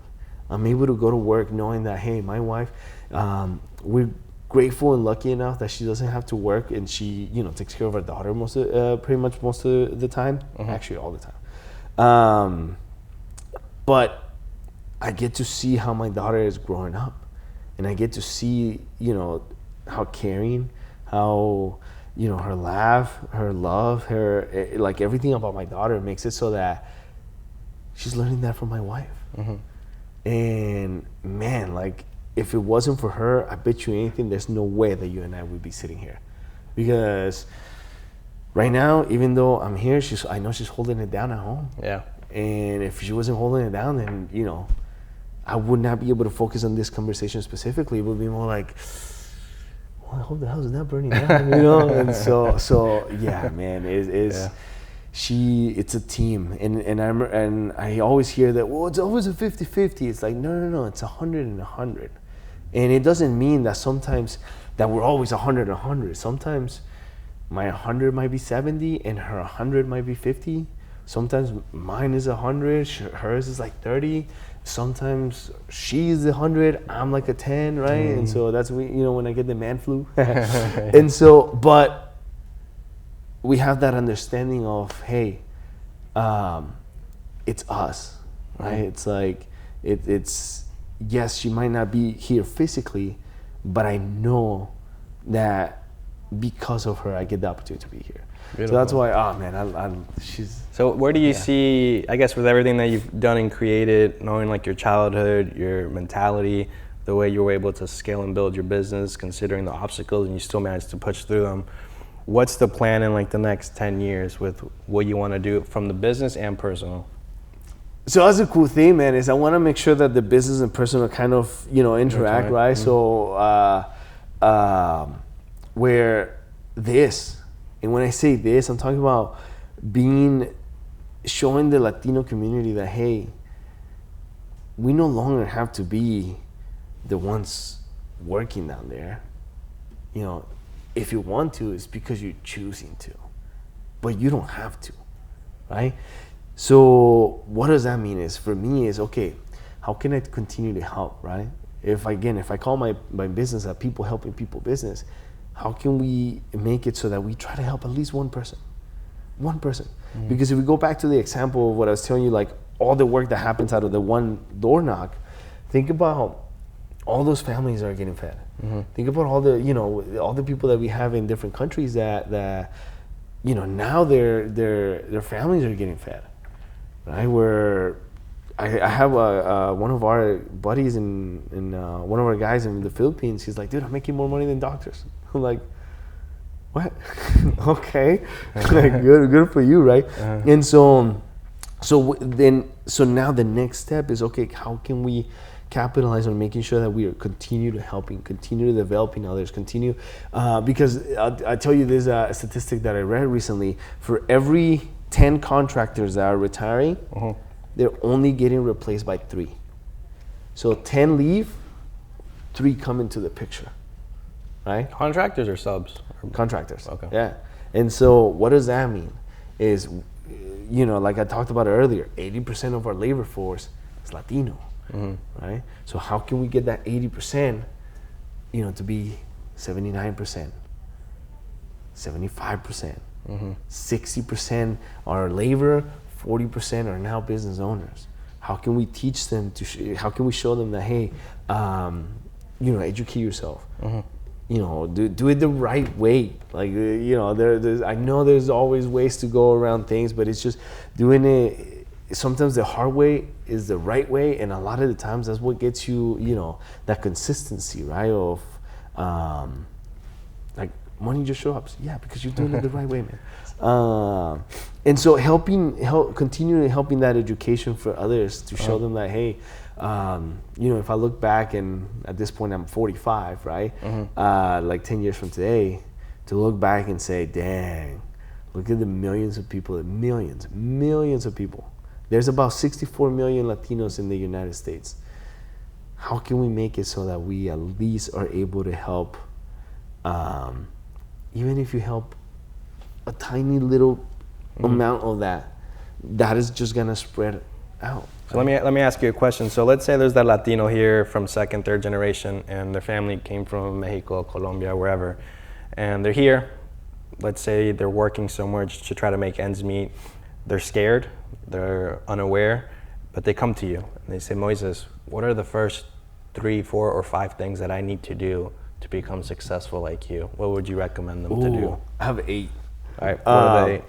S2: I'm able to go to work knowing that, hey, my wife, we're grateful and lucky enough that she doesn't have to work, and she, takes care of our daughter pretty much most of the time, actually all the time. But I get to see how my daughter is growing up, and I get to see, how caring, how, her laugh, her love, her, like everything about my daughter makes it so that she's learning that from my wife. And man, like if it wasn't for her, I bet you anything, there's no way that you and I would be sitting here. Because right now, even though I'm here, I know she's holding it down at home.
S1: Yeah.
S2: And if she wasn't holding it down, then, I would not be able to focus on this conversation specifically. It would be more like, well, I hope the house is not burning down, And so yeah, man, it's a team. And I always hear that, well, it's always a 50-50. It's like, no, it's 100 and 100. And it doesn't mean that sometimes that we're always 100 and 100. Sometimes my 100 might be 70 and her 100 might be 50. Sometimes mine is 100, hers is like 30. Sometimes she's 100, I'm like a 10, right? And so that's when I get the man flu. And so, but we have that understanding of, hey, it's us, right? It's like it's yes, she might not be here physically, but I know that because of her, I get the opportunity to be here. Beautiful. So that's why, she's.
S1: So where do you see, I guess with everything that you've done and created, knowing like your childhood, your mentality, the way you were able to scale and build your business, considering the obstacles and you still managed to push through them, what's the plan in like the next 10 years with what you want to do from the business and personal?
S2: So that's a cool thing, man, is I want to make sure that the business and personal kind of, interact, right? So where this, and when I say this, I'm talking about showing the Latino community that, hey, we no longer have to be the ones working down there. You know, if you want to, it's because you're choosing to, but you don't have to, right? So what does that mean? For me, okay, how can I continue to help, right? If I call my business a people helping people business, how can we make it so that we try to help at least one person? Mm-hmm. Because if we go back to the example of what I was telling you, like all the work that happens out of the one door knock, think about all those families that are getting fed. Mm-hmm. Think about all the people that we have in different countries that now their families are getting fed, right? Where I have one of our buddies in one of our guys in the Philippines. He's like, dude, I'm making more money than doctors. I'm like, what? Okay, like, good for you, right? Uh-huh. And so now the next step is, okay, how can we capitalize on making sure that we are continue to helping, continue to developing others, because I'll tell you, there's a statistic that I read recently. For every 10 contractors that are retiring, uh-huh, they're only getting replaced by 3. So 10 leave, 3 come into the picture, right?
S1: Contractors or subs?
S2: Contractors.
S1: Okay.
S2: Yeah. And so what does that mean? Is, like I talked about earlier, 80% of our labor force is Latino, mm-hmm, right? So how can we get that 80%, to be 79%, 75%, mm-hmm, 60% are labor, 40% are now business owners? How can we teach them how can we show them that, hey, educate yourself, mm-hmm, do it the right way. Like, I know there's always ways to go around things, but it's just doing it. Sometimes the hard way is the right way, and a lot of the times that's what gets you, that consistency, right? Of, like, money just shows up. Yeah, because you're doing it the right way, man. And so continuing helping that education for others to show them that, hey, if I look back, and at this point I'm 45, right? Mm-hmm. Like 10 years from today, to look back and say, dang, look at the millions of people, millions of people. There's about 64 million Latinos in the United States. How can we make it so that we at least are able to help, even if you help a tiny little, mm-hmm, amount of that is just gonna spread out.
S1: So let me ask you a question. So let's say there's that Latino here from 2nd, 3rd generation, and their family came from Mexico, Colombia, wherever, and they're here. Let's say they're working somewhere just to try to make ends meet. They're scared, they're unaware, but they come to you and they say, Moises, what are the first 3, 4, or 5 things that I need to do to become successful like you? What would you recommend them to do?
S2: I have 8.
S1: All right, what are they?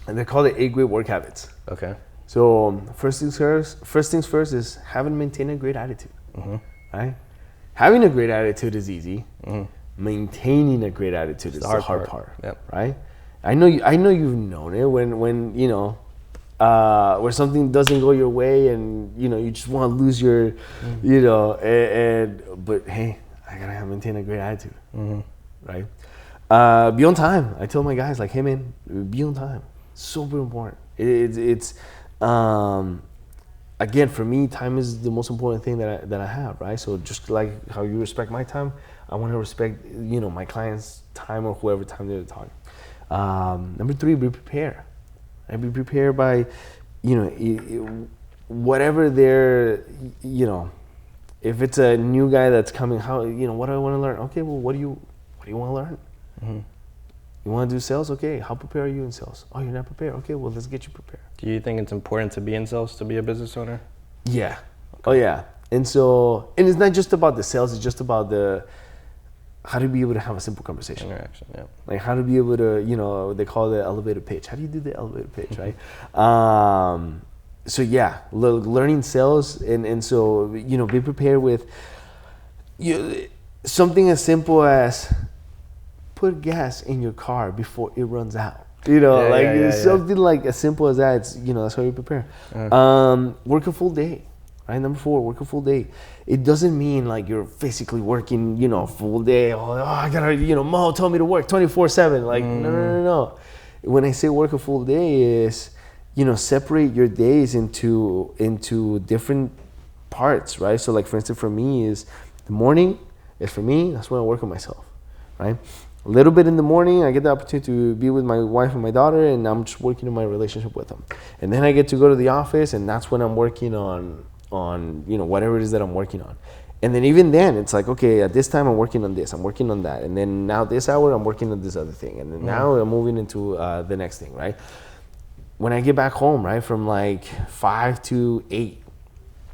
S2: And they call it 8 great work habits.
S1: Okay.
S2: So first things first is having maintain a great attitude, mm-hmm, right? Having a great attitude is easy. Mm-hmm. Maintaining a great attitude is the hard part. Yep. Right? I know you've known it when where something doesn't go your way, and you just want to lose your, mm-hmm, but hey, I gotta maintain a great attitude, mm-hmm, right? Be on time. I tell my guys, like, hey man, be on time. Super important. It's again, for me, time is the most important thing that I have, right? So just like how you respect my time, I want to respect, my clients' time, or whoever time they're talking. Number 3, be prepared. And be prepared by, whatever they're, if it's a new guy that's coming, how, what do I want to learn? Okay, well, what do you want to learn? Mm-hmm. You want to do sales? Okay, how prepared are you in sales? Oh, you're not prepared? Okay, well, let's get you prepared.
S1: Do you think it's important to be in sales to be a business owner?
S2: Yeah. Okay. Oh, yeah. And it's not just about the sales, it's just about how to be able to have a simple conversation.
S1: Interaction, yeah.
S2: Like how to be able to, they call it the elevator pitch. How do you do the elevator pitch, right? So yeah, learning sales, and so, be prepared with something as simple as put gas in your car before it runs out. Something like as simple as that. It's, that's how you prepare. Work a full day, right? Number 4, work a full day. It doesn't mean like you're physically working, you know, full day. Oh, I gotta, you know, Mo told me to work 24/7. Like, no. When I say work a full day is, you know, separate your days into different parts, right? So like, for instance, for me is the morning is for me, that's when I work on myself, right? A little bit in the morning, I get the opportunity to be with my wife and my daughter, and I'm just working on my relationship with them. And then I get to go to the office, and that's when I'm working on you know, whatever it is that I'm working on. And then even then, it's like, okay, at this time I'm working on this, I'm working on that, and then now this hour I'm working on this other thing, and then now I'm moving into the next thing, right? When I get back home, right, from like 5 to 8,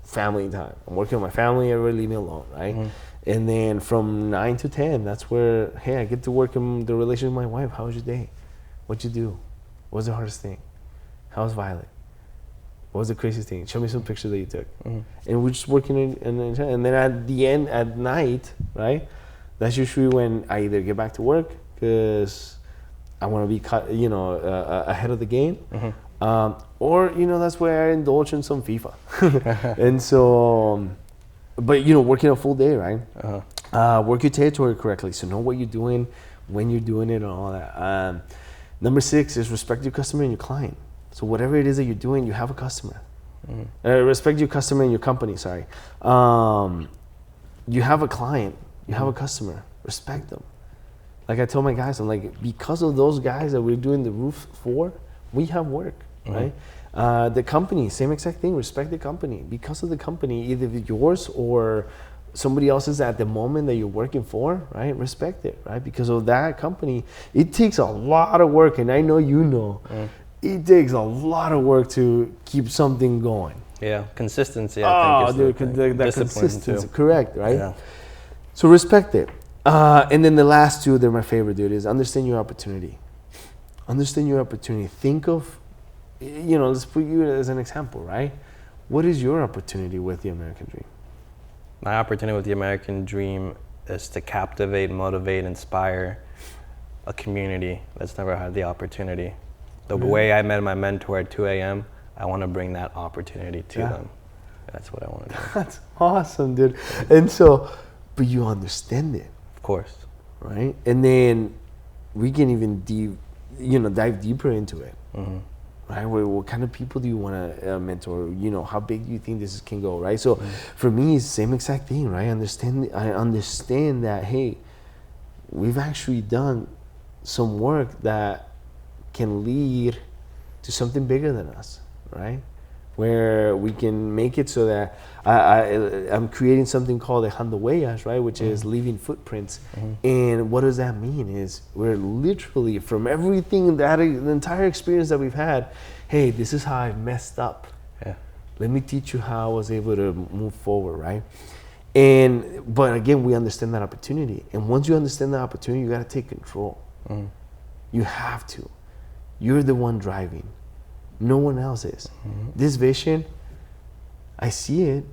S2: family time. I'm working on my family, everybody leave me alone, right? And then from 9 to 10, that's where, hey, I get to work in the relationship with my wife. How was your day? What'd you do? What was the hardest thing? How's Violet? What was the craziest thing? Show me some pictures that you took. And we're just working and then at the end, at night, right? That's usually when I either get back to work because I want to be, you know, ahead of the game. Or, you know, that's where I indulge in some FIFA. And so, but, you know, working a full day, right? Work your territory correctly. So know what you're doing, when you're doing it, and all that. Number 6 is respect your customer and your client. So whatever it is that you're doing, you have a customer. Respect your customer and your company, sorry. You have a client, you have a customer. Respect them. Like I told my guys, I'm like, because of those guys that we're doing the roof for, we have work, right? The company, same exact thing, respect the company. Because of the company, either yours or somebody else's at the moment that you're working for, right? Respect it, right? Because of that company, it takes a lot of work, and I know you know, it takes a lot of work to keep something going.
S1: Yeah, consistency, I think, is
S2: that consistency, correct, right?
S1: Yeah.
S2: So respect it. And then the last 2, they're my favorite, dude, is understand your opportunity. Understand your opportunity. Think of, you know, let's put you as an example, right? What is your opportunity with the American Dream?
S1: My opportunity with the American Dream is to captivate, motivate, inspire a community that's never had the opportunity. The way I met my mentor at 2 a.m., I want to bring that opportunity to them. That's what I want to do.
S2: That's awesome, dude. And so, but you understand it.
S1: Of course.
S2: Right? And then we can even dive deeper into it. Right? What kind of people do you want to mentor? You know, how big do you think this can go, right? So for me, it's the same exact thing, right? I understand that, hey, we've actually done some work that can lead to something bigger than us, right? Where we can make it so that I'm creating something called dejando huellas, right? Which is leaving footprints. And what does that mean is we're literally, from everything, the entire experience that we've had, hey, this is how I messed up. Let me teach you how I was able to move forward, right? But again, we understand that opportunity. And once you understand that opportunity, you got to take control. You have to. You're the one driving. No one else is. This vision, I see it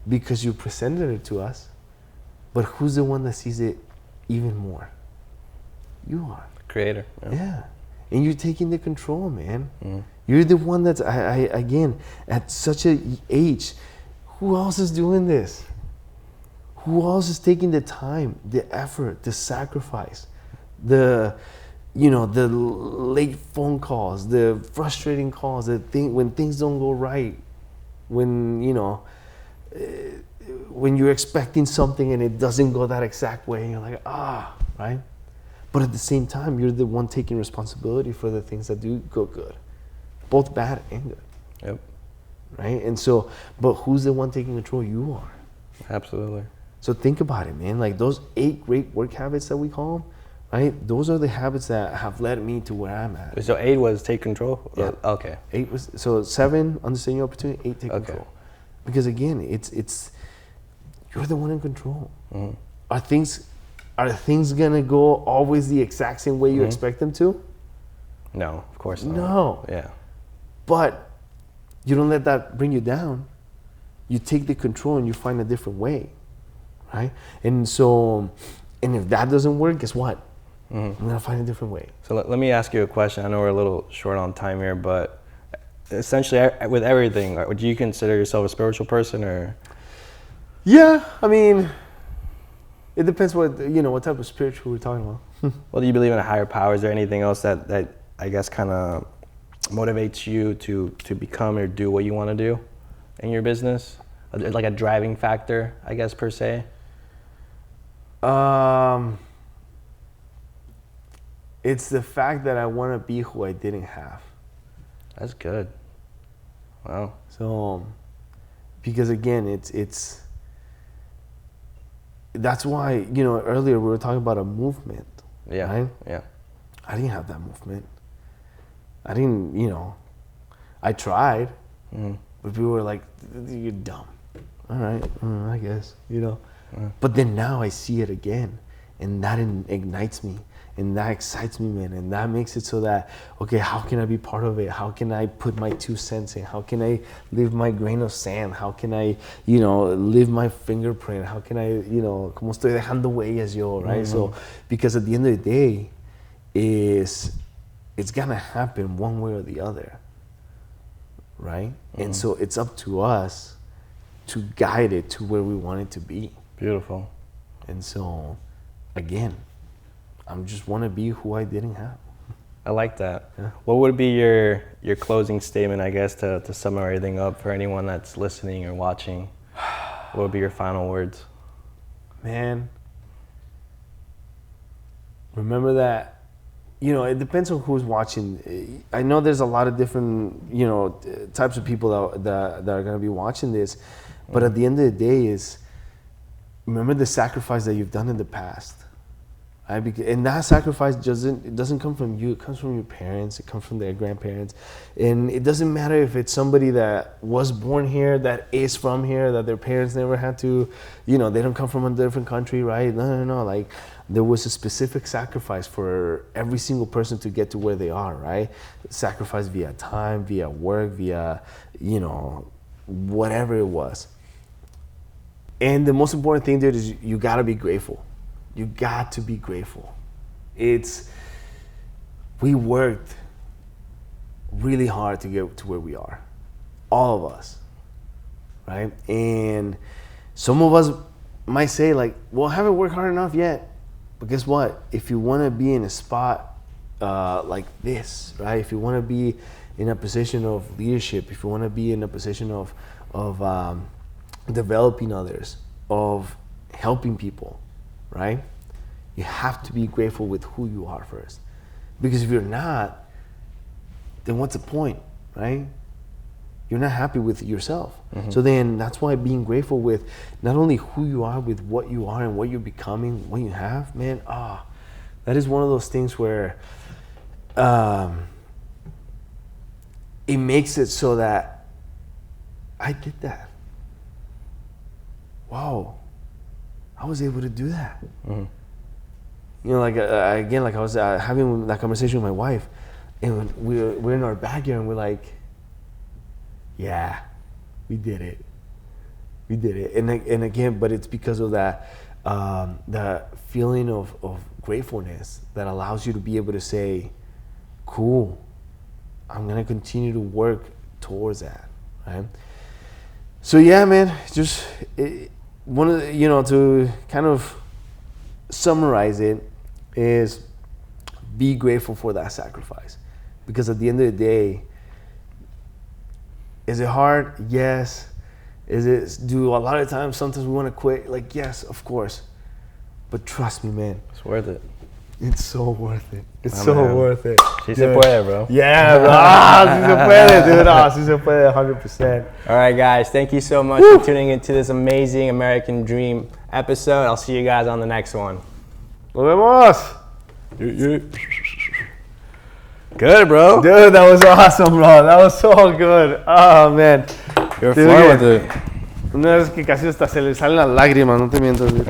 S2: because you presented it to us, but who's the one that sees it even more? You are.
S1: Creator.
S2: Yeah. And you're taking the control, man. You're the one that's, again, at such an age, who else is doing this? Who else is taking the time, the effort, the sacrifice, the late phone calls, the frustrating calls, when things don't go right, when you're expecting something and it doesn't go that exact way, and you're like, right? But at the same time, you're the one taking responsibility for the things that do go good, both bad and good.
S1: Yep.
S2: Right? And so, but who's the one taking control? You are.
S1: Absolutely.
S2: So think about it, man. Like those 8 great work habits that we call them, right? Those are the habits that have led me to where I'm at.
S1: So 8 was take control?
S2: Yeah.
S1: Okay.
S2: 8 was, so 7, understand your opportunity, 8, take control. Because again, it's you're the one in control. Are things gonna go always the exact same way you expect them to?
S1: No, of course not.
S2: No.
S1: Yeah.
S2: But you don't let that bring you down. You take the control and you find a different way, right? And so, and if that doesn't work, guess what? I'm gonna find a different way.
S1: So let me ask you a question. I know we're a little short on time here, but essentially with everything. Would you consider yourself a spiritual person, or?
S2: Yeah, I mean, it depends what type of spiritual we're talking about.
S1: Well, do you believe in a higher power? Is there anything else that I guess kind of motivates you to become or do what you want to do in your business? Like a driving factor, I guess, per se?
S2: It's the fact that I want to be who I didn't have.
S1: That's good. Wow.
S2: So, because again, it's that's why, earlier we were talking about a movement.
S1: Yeah.
S2: Right?
S1: Yeah.
S2: I didn't have that movement. I didn't, I tried, but people were like, "You're dumb." All right, I guess, But then now I see it again, and that ignites me, and that excites me, man, and that makes it so that, okay, how can I be part of it? How can I put my 2 cents in? How can I leave my grain of sand? How can I, leave my fingerprint? How can I, como estoy dejando huellas yo, right? So, because at the end of the day, it's gonna happen one way or the other, right? And so it's up to us to guide it to where we want it to be.
S1: Beautiful.
S2: And so, again, I just want to be who I didn't have.
S1: I like that.
S2: Yeah.
S1: What would be your closing statement, I guess, to sum everything up for anyone that's listening or watching? What would be your final words?
S2: Man, remember that, it depends on who's watching. I know there's a lot of different, types of people that are going to be watching this. But at the end of the day remember the sacrifice that you've done in the past. Right? And that sacrifice doesn't come from you. It comes from your parents. It comes from their grandparents. And it doesn't matter if it's somebody that was born here, that is from here, that their parents never had to, they don't come from a different country, right? No. Like, there was a specific sacrifice for every single person to get to where they are, right? Sacrifice via time, via work, via, whatever it was. And the most important thing, dude, is you gotta be grateful. You got to be grateful. We worked really hard to get to where we are. All of us, right? And some of us might say like, well, I haven't worked hard enough yet. But guess what? If you wanna be in a spot like this, right? If you wanna be in a position of leadership, if you wanna be in a position of developing others, of helping people, right? You have to be grateful with who you are first. Because if you're not, then what's the point, right? You're not happy with yourself. So then that's why being grateful with not only who you are, with what you are and what you're becoming, what you have, man, that is one of those things where it makes it so that I did that. Wow, I was able to do that. Like again, like I was having that conversation with my wife, and we're in our backyard, and we're like, yeah, we did it, and again, but it's because of that the feeling of gratefulness that allows you to be able to say, cool, I'm gonna continue to work towards that, right? So yeah, man, just one of the, to kind of summarize it is be grateful for that sacrifice, because at the end of the day, is it hard? Yes. Do a lot of times sometimes we want to quit? Like, yes, of course, but trust me, man,
S1: It's worth it.
S2: it's so worth it. It's so worth it.
S1: Sí se puede, bro.
S2: Yeah, bro. Sí se puede, dude. Sí se puede, 100%.
S1: All right, guys. Thank you so much for tuning into this amazing American Dream episode. I'll see you guys on the next one.
S2: Nos vemos.
S1: Good, bro.
S2: Dude, that was awesome, bro. That was so good. Oh, man.
S1: You're fine with it.
S2: Una vez que casi hasta se le salen las lágrimas, no te miento, dude.